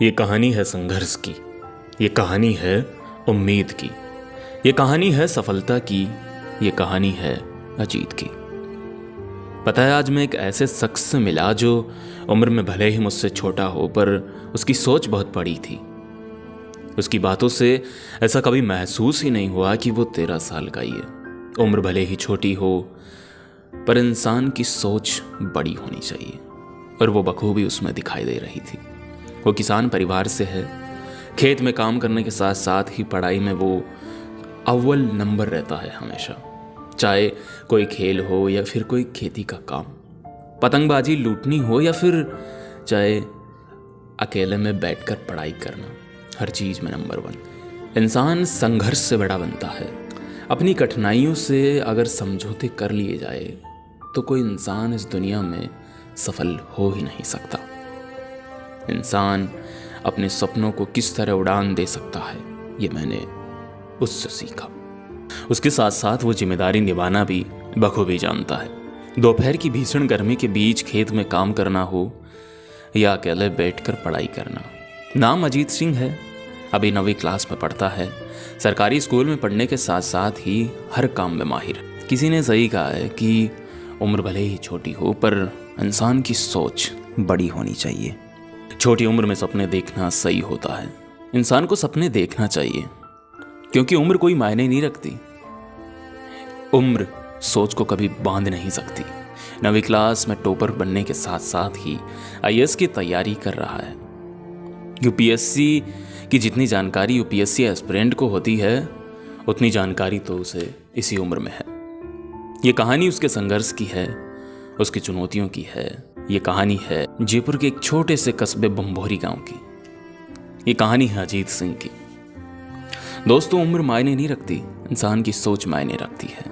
ये कहानी है संघर्ष की, ये कहानी है उम्मीद की, ये कहानी है सफलता की, ये कहानी है अजीत की। पता है, आज मैं एक ऐसे शख्स से मिला जो उम्र में भले ही मुझसे छोटा हो, पर उसकी सोच बहुत बड़ी थी। उसकी बातों से ऐसा कभी महसूस ही नहीं हुआ कि वो 13 साल का ही है। उम्र भले ही छोटी हो, पर इंसान की सोच बड़ी होनी चाहिए, और वो बखूबी उसमें दिखाई दे रही थी। वो किसान परिवार से है। खेत में काम करने के साथ साथ ही पढ़ाई में वो अव्वल नंबर रहता है हमेशा, चाहे कोई खेल हो या फिर कोई खेती का काम, पतंगबाजी लूटनी हो या फिर चाहे अकेले में बैठकर पढ़ाई करना, हर चीज़ में नंबर 1। इंसान संघर्ष से बड़ा बनता है। अपनी कठिनाइयों से अगर समझौते कर लिए जाए तो कोई इंसान इस दुनिया में सफल हो ही नहीं सकता। इंसान अपने सपनों को किस तरह उड़ान दे सकता है, ये मैंने उससे सीखा। उसके साथ साथ वो जिम्मेदारी निभाना भी बखूबी जानता है। दोपहर की भीषण गर्मी के बीच खेत में काम करना हो या अकेले बैठकर पढ़ाई करना। नाम अजीत सिंह है, अभी 9वीं क्लास में पढ़ता है। सरकारी स्कूल में पढ़ने के साथ साथ ही हर काम में माहिर। किसी ने सही कहा है कि उम्र भले ही छोटी हो, पर इंसान की सोच बड़ी होनी चाहिए। छोटी उम्र में सपने देखना सही होता है। इंसान को सपने देखना चाहिए, क्योंकि उम्र कोई मायने नहीं रखती। उम्र सोच को कभी बांध नहीं सकती। 9वीं क्लास में टॉपर बनने के साथ साथ ही IAS की तैयारी कर रहा है। UPSC की जितनी जानकारी UPSC एस्पिरेंट को होती है, उतनी जानकारी तो उसे इसी उम्र में है। ये कहानी उसके संघर्ष की है, उसकी चुनौतियों की है। ये कहानी है जयपुर के एक छोटे से कस्बे बम्भोरी गांव की। ये कहानी है अजीत सिंह की। दोस्तों, उम्र मायने नहीं रखती, इंसान की सोच मायने रखती है।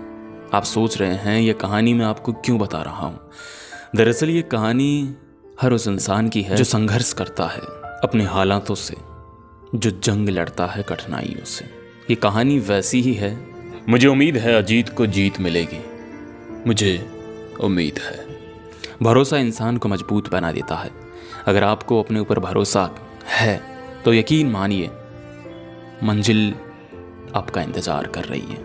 आप सोच रहे हैं ये कहानी मैं आपको क्यों बता रहा हूँ। दरअसल ये कहानी हर उस इंसान की है जो संघर्ष करता है अपने हालातों से, जो जंग लड़ता है कठिनाइयों से। ये कहानी वैसी ही है। मुझे उम्मीद है अजीत को जीत मिलेगी। मुझे उम्मीद है। भरोसा इंसान को मजबूत बना देता है। अगर आपको अपने ऊपर भरोसा है तो यकीन मानिए, मंजिल आपका इंतज़ार कर रही है।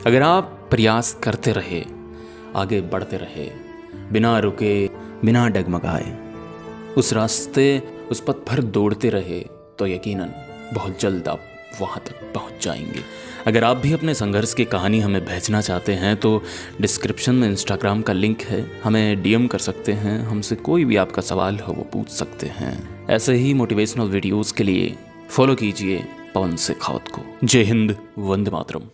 अगर आप प्रयास करते रहे, आगे बढ़ते रहे, बिना रुके, बिना डगमगाए, उस रास्ते, उस पथ पर दौड़ते रहे, तो यकीनन बहुत जल्द आप वहाँ तक पहुँच जाएंगे। अगर आप भी अपने संघर्ष की कहानी हमें भेजना चाहते हैं तो डिस्क्रिप्शन में इंस्टाग्राम का लिंक है, हमें DM कर सकते हैं। हमसे कोई भी आपका सवाल हो वो पूछ सकते हैं। ऐसे ही मोटिवेशनल वीडियोस के लिए फॉलो कीजिए पवन शेखावत को। जय हिंद, वंदे मातरम।